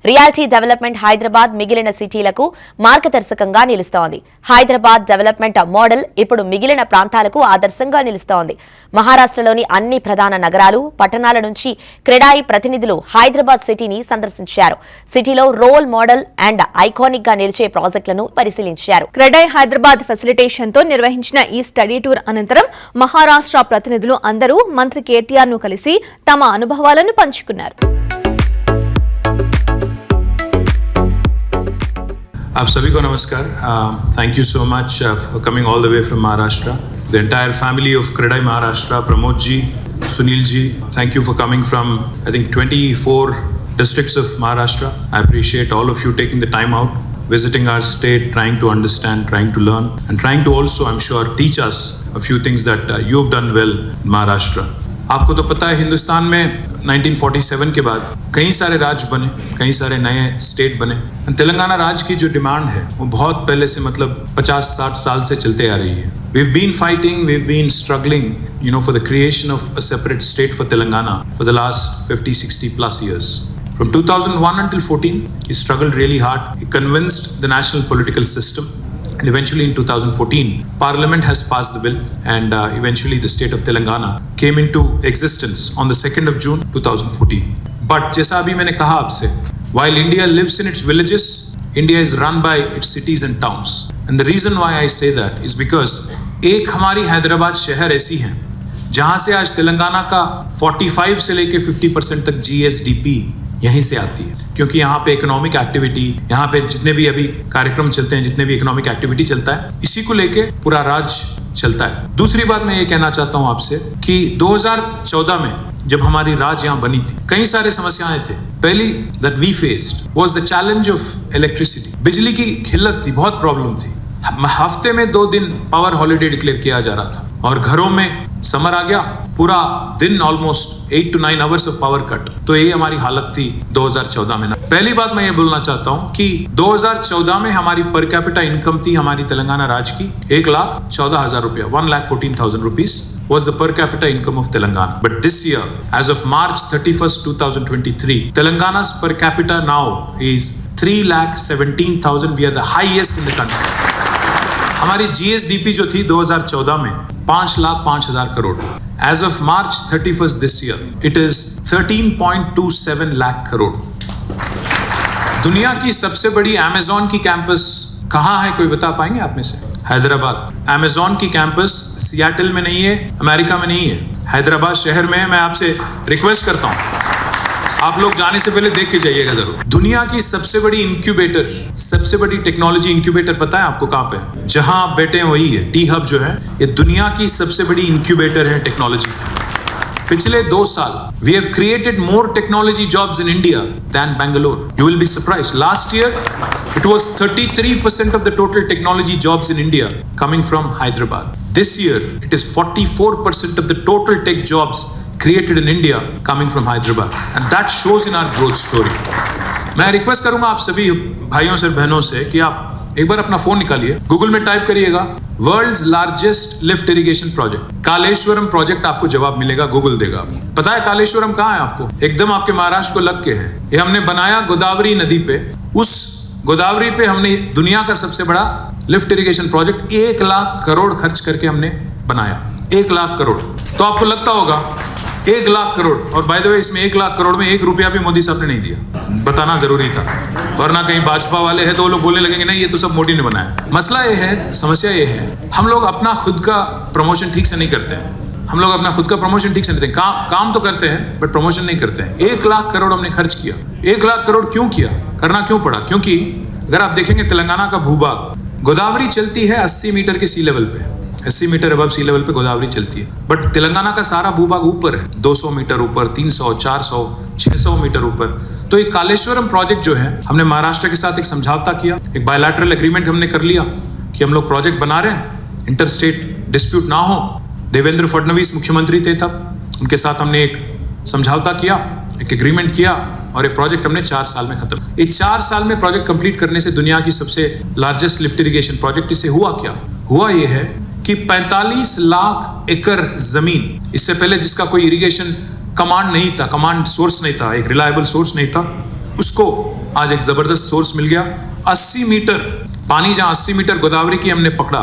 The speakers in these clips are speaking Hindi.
రియాలిటీ డెవలప్మెంట్ హైదరాబాద్ మిగిలిన సిటీలకు మార్గదర్శకంగా నిలుస్తోంది. హైదరాబాద్ డెవలప్మెంట్ మోడల్ ఇప్పుడు మిగిలిన ప్రాంతాలకు ఆదర్శంగా నిలుస్తోంది. మహారాష్ట్రలోని అన్ని ప్రధాన నగరాలు, పట్టణాల నుంచి క్రెడాయి ప్రతినిధులు హైదరాబాద్ సిటీని సందర్శించారు. సిటీలో రోల్ మోడల్ అండ్ ఐకానిక్ గా నిలిచే ప్రాజెక్టులను పరిశీలించారు. క్రెడాయి హైదరాబాద్ ఫెసిలిటేషన్ తో నిర్వహించిన ఈ స్టడీ టూర్ అనంతరం మహారాష్ట్ర ప్రతినిధులు అందరూ మంత్రి కేటీఆర్ ను కలిసి తమ అనుభవాలను పంచుకున్నారు. आप सभी को नमस्कार. Thank you so much for coming all the way from Maharashtra. The entire family of Credai Maharashtra, Pramod ji, Sunil ji, thank you for coming from I think 24 districts of Maharashtra. I appreciate all of you taking the time out, visiting our state, trying to understand, trying to learn, and trying to also, I'm sure, teach us a few things that you've done well in Maharashtra. आपको तो पता है हिंदुस्तान में 1947 के बाद कई सारे राज्य बने, कई सारे नए स्टेट बने. तेलंगाना राज्य की जो डिमांड है वो बहुत पहले से मतलब 50-60 साल से चलते आ रही है. We've been fighting, we've been struggling, for the creation of a separate state for Telangana for the last 50-60 plus years. From 2001 until 14, he struggled really hard. He convinced the national political system. And eventually in 2014, Parliament has passed the bill and eventually the state of Telangana came into existence on the 2nd of June 2014. But जैसा अभी मैंने कहा आपसे, while India lives in its villages, India is run by its cities and towns. And the reason why I say that is because एक हमारी हैदराबाद शहर ऐसी है जहां से आज तेलंगाना का 45 से लेके 50% तक GSDP यहीं से आती है, क्योंकि यहाँ पे इकोनॉमिक एक्टिविटी, यहाँ पे जितने भी अभी कार्यक्रम चलते हैं, जितने भी इकोनॉमिक एक्टिविटी चलता है, इसी को लेके पूरा राज्य चलता है. दूसरी बात मैं ये कहना चाहता हूँ आपसे कि 2014 में जब हमारी राज्य यहाँ बनी थी, कई सारे समस्याएं थे. पहली that we faced was the challenge of electricity. बिजली की किल्लत थी, बहुत प्रॉब्लम थी. हफ्ते में 2 दिन पावर हॉलिडे डिक्लेयर किया जा रहा था और घरों में समर आ गया, पूरा दिन almost 8 to 9 hours of power cut. तो ये हमारी हालत थी 2014 में. पहली बात मैं ये बोलना चाहता हूँ कि 2014 में हमारी पर कैपिटा इनकम थी हमारी तेलंगाना राज्य की 1,14,000 रुपया, 1,14,000 rupees was the per capita income of Telangana. But this year, as of March 31st, 2023, Telangana's per capita now is 3,17,000. We are the highest in the country. हमारी GSDP जो थी 2014 में 5,05,000 crore. As of March 31st this year, it is 13.27 lakh crore. दुनिया की सबसे बड़ी Amazon की कैंपस कहाँ है, कोई बता पाएंगे आप में से? हैदराबाद. Amazon की कैंपस सियाटल में नहीं है, अमेरिका में नहीं है, हैदराबाद शहर में है. मैं आपसे रिक्वेस्ट करता हूँ, आप लोग जाने से पहले देख के जाइएगा जरूर. दुनिया की सबसे बड़ी इंक्यूबेटर, सबसे बड़ी टेक्नोलॉजी इंक्यूबेटर पता है आपको कहाँ पे? जहां आप बैठे हैं वही है. टी हब जो है ये दुनिया की सबसे बड़ी इंक्यूबेटर है टेक्नोलॉजी की. पिछले 2 साल we have created more technology jobs in India than Bangalore. You will be surprised. Last year it was 33% of the total technology jobs in India coming from Hyderabad. This year it is 44% of the total tech jobs created in India coming from Hyderabad, and that shows in our growth story. मैं रिक्वेस्ट करूंगा आप सभी भाइयों से बहनों से कि आप एक बार अपना फोन निकालिए, गूगल में टाइप करिएगा world's largest lift irrigation project Kaleshwaram project, आपको जवाब मिलेगा, गूगल देगा आपको. पता है कालेश्वरम कहाँ है आपको? एकदम आपके महाराष्ट्र को लग के है. ये हमने बनाया गोदावरी नदी पे. उस गोदावरी पे हमने दुनिया का सबसे बड़ा lift irrigation project 1 lakh crore खर्च करके हमने बनाया. 1 लाख करोड़. तो आपको लगता होगा 1 लाख करोड़, और बाय द वे इसमें 1 लाख करोड़ में 1 रुपया भी मोदी साहब ने नहीं दिया. बताना जरूरी था, वरना कहीं भाजपा वाले हैं तो वो लोग बोलने लगेंगे नहीं ये तो सब मोदी ने बनाया. मसला ये है, समस्या ये है, हम लोग अपना खुद का प्रमोशन ठीक से नहीं करते हैं. हम लोग अपना खुद का प्रमोशन ठीक से नहीं करते. काम तो करते हैं बट प्रमोशन नहीं करते हैं. 1 लाख करोड़ हमने खर्च किया. 1 लाख करोड़ क्यों किया, करना क्यों पड़ा? क्योंकि अगर आप देखेंगे तेलंगाना का भूभाग, गोदावरी चलती है 80 मीटर के सी लेवल पे, 80 मीटर अबव सी लेवल पे गोदावरी चलती है. बट तेलंगाना का सारा भूभाग ऊपर है, 200 मीटर ऊपर, 300, 400, 600 मीटर ऊपर. तो ये कालेश्वरम प्रोजेक्ट जो है, हमने महाराष्ट्र के साथ एक समझौता किया, एक बायलैटरल एग्रीमेंट हमने कर लिया कि हम लोग प्रोजेक्ट बना रहे हैं, इंटरस्टेट डिस्प्यूट ना हो. देवेंद्र फडणवीस मुख्यमंत्री थे तब, उनके साथ हमने एक समझौता किया, एक एग्रीमेंट किया और एक प्रोजेक्ट हमने 4 साल में खत्म. ये 4 साल में प्रोजेक्ट कंप्लीट करने से दुनिया की सबसे लार्जेस्ट लिफ्ट इरिगेशन प्रोजेक्ट. इससे हुआ क्या? हुआ ये है कि 45 लाख एकड़ जमीन, इससे पहले जिसका कोई इरिगेशन कमांड नहीं था, कमांड सोर्स नहीं था, एक रिलायबल सोर्स नहीं था, उसको आज एक जबरदस्त सोर्स मिल गया। 80 मीटर पानी, जहां 80 मीटर गोदावरी की हमने पकड़ा,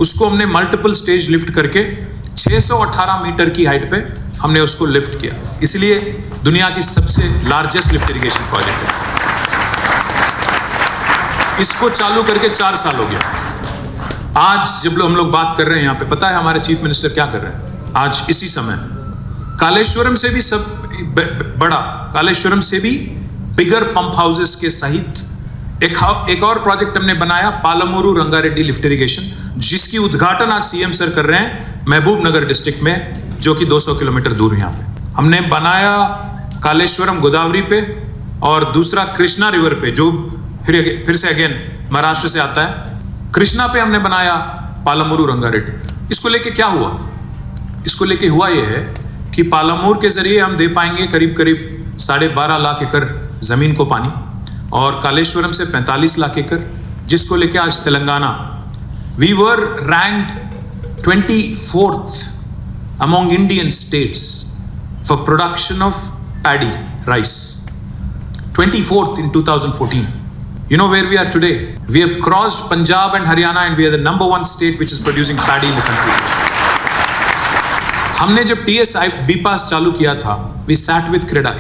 उसको हमने मल्टीपल स्टेज लिफ्ट करके 618 मीटर की हाइट पे हमने उसको लिफ्ट किया। इसलिए दुनिया की सबसे लार्जेस्ट लिफ्ट इरिगेशन प्रोजेक्ट है। इसको चालू करके 4 साल हो गया। आज जब हम लोग बात कर रहे हैं यहाँ पे, पता है हमारे चीफ मिनिस्टर क्या कर रहे हैं? आज इसी समय कालेश्वरम से भी सब बड़ा, कालेश्वरम से भी बिगर पंप हाउसेस के सहित एक और प्रोजेक्ट हमने बनाया, पालमूरू रंगारेड्डी लिफ्ट इरिगेशन, जिसकी उद्घाटन आज सीएम सर कर रहे हैं महबूब नगर डिस्ट्रिक्ट में, जो कि 200 किलोमीटर दूर यहाँ पे हमने बनाया। कालेश्वरम गोदावरी पे और दूसरा कृष्णा रिवर पे, जो फिर से अगेन महाराष्ट्र से आता है। कृष्णा पे हमने बनाया पालमूरू रंगारेड्डी। इसको लेके क्या हुआ? इसको लेके हुआ ये है कि पालमूर के जरिए हम दे पाएंगे करीब 12.5 लाख एकड़ जमीन को पानी, और कालेश्वरम से 45 लाख एकड़, जिसको लेके आज Telangana, we were ranked 24th among Indian states for production of paddy rice, 24th in 2014. You know where we are today? We have crossed Punjab and Haryana, and we are the number 1 state which is producing paddy in the country. हमने जब TSI BPAS चालू किया था, we sat with CREDAI.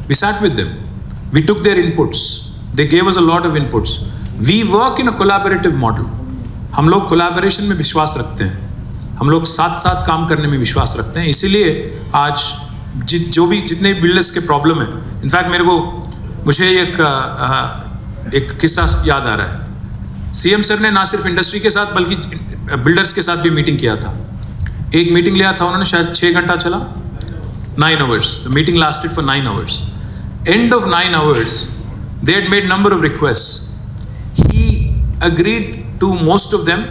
We sat with them. We took their inputs. They gave us a lot of inputs. We work in a collaborative model. हम लोग collaboration में विश्वास रखते हैं। हम लोग साथ काम करने में विश्वास रखते हैं। इसीलिए आज जितने बिल्डर्स के प्रॉब्लम है, इनफैक्ट मुझे एक किस्सा याद आ रहा है। सीएम सर ने ना सिर्फ इंडस्ट्री के साथ बल्कि बिल्डर्स के साथ भी मीटिंग किया था। एक मीटिंग लिया था उन्होंने, शायद 6 घंटा चला, 9 hours. The meeting lasted for 9 hours. End of 9 hours, they had made number of requests. He agreed to most of them.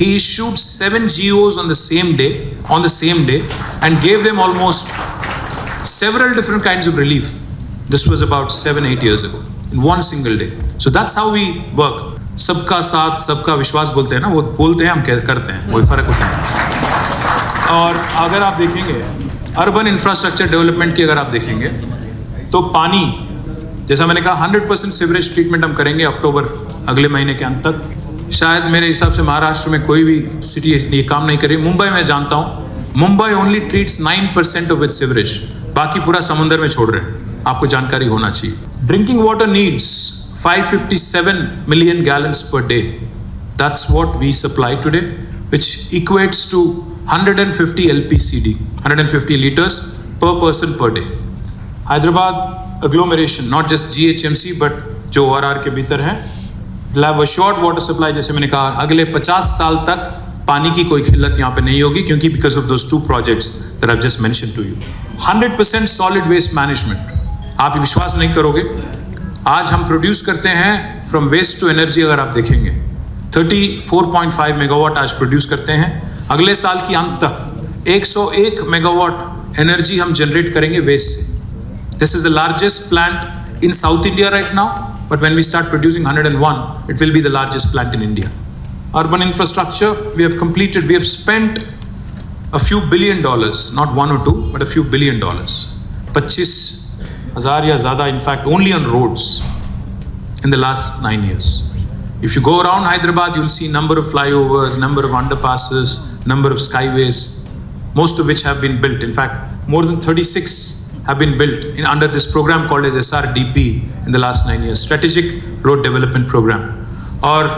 He issued 7 GOs on the same day, and gave them almost several different kinds of relief. This was about 7-8 years ago, in one single day. So that's how we work. सबका साथ सबका विश्वास बोलते हैं ना, वो बोलते हैं, हम करते हैं, वही फर्क होता है। और अगर आप देखेंगे अर्बन इंफ्रास्ट्रक्चर डेवलपमेंट की, अगर आप देखेंगे तो पानी, जैसा मैंने कहा 100% सीवरेज ट्रीटमेंट हम करेंगे अक्टूबर अगले महीने के अंत तक। शायद मेरे हिसाब से महाराष्ट्र में कोई भी सिटी ये काम नहीं कर रही। मुंबई में जानता हूँ, Mumbai only treats 9% of its sewerage, बाकी पूरा समुद्र में छोड़ रहे हैं। आपको जानकारी होना चाहिए। Drinking water needs 557 million gallons per day. That's what we supply today, which equates to 150 LPCD, 150 liters per person per day. Hyderabad agglomeration, not just GHMC, but जो ORR के भीतर है, will have assured water supply। जैसे मैंने कहा, अगले 50 साल तक पानी की कोई किल्लत यहाँ पे नहीं होगी, क्योंकि because of those 2 projects that I've just mentioned to you. 100% solid waste management. आप विश्वास नहीं करोगे, आज हम प्रोड्यूस करते हैं फ्रॉम वेस्ट टू एनर्जी। अगर आप देखेंगे 34.5 मेगावाट आज प्रोड्यूस करते हैं। अगले साल की अंत तक 101 मेगावाट एनर्जी हम जनरेट करेंगे वेस्ट से। This is the largest plant in South India right now, but when we start producing 101, it will be the largest plant in India. Urban infrastructure, we have completed, we have spent a few billion dollars, not 1 or 2, but a few billion dollars. 25,000 या ज़्यादा, in fact, only on roads in the last 9 years. If you go around Hyderabad, you'll see number of flyovers, number of underpasses, number of skyways, most of which have been built. In fact, more than 36 have been built under this program called as SRDP in the last 9 years, Strategic Road Development Program. और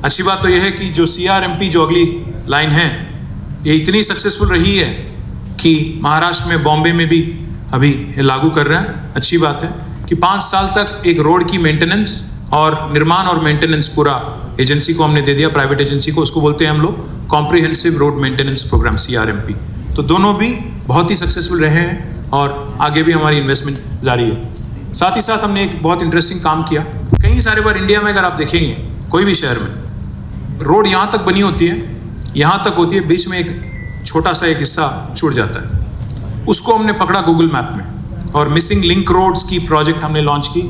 अच्छी बात तो यह है कि जो CRMP जो अगली लाइन है, ये इतनी सक्सेसफुल रही है कि महाराष्ट्र में, बॉम्बे में भी अभी लागू कर रहे हैं। अच्छी बात है कि 5 साल तक एक रोड की मेंटेनेंस और निर्माण और मेंटेनेंस पूरा एजेंसी को हमने दे दिया, प्राइवेट एजेंसी को। उसको बोलते हैं हम लोग comprehensive road maintenance program, CRMP। तो दोनों भी बहुत ही सक्सेसफुल रहे हैं और आगे भी हमारी इन्वेस्टमेंट जारी है। साथ ही साथ हमने एक बहुत इंटरेस्टिंग काम किया। कई सारे बार इंडिया में अगर आप देखेंगे, कोई भी शहर में रोड यहाँ तक बनी होती है, यहाँ तक होती है, बीच में एक छोटा सा एक हिस्सा छूट जाता है। उसको हमने पकड़ा गूगल मैप में और मिसिंग लिंक रोड्स की प्रोजेक्ट हमने लॉन्च की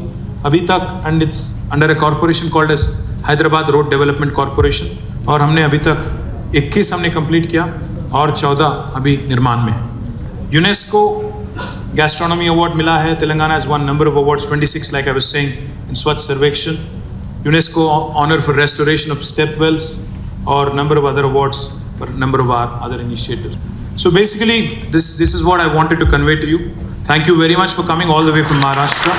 अभी तक, and it's under a corporation called as Hyderabad road development corporation. और हमने अभी तक 21 हमने कंप्लीट किया और 14 अभी निर्माण में है। यूनेस्को Gastronomy award मिला है. Telangana has won number of awards, 26 like I was saying, in Swachh Sarvekshan. UNESCO honor for restoration of step wells, or number of other awards for number of our other initiatives. So basically, this is what I wanted to convey to you. Thank you very much for coming all the way from Maharashtra.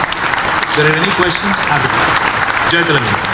If there are any questions, happy to. Jai Telangana.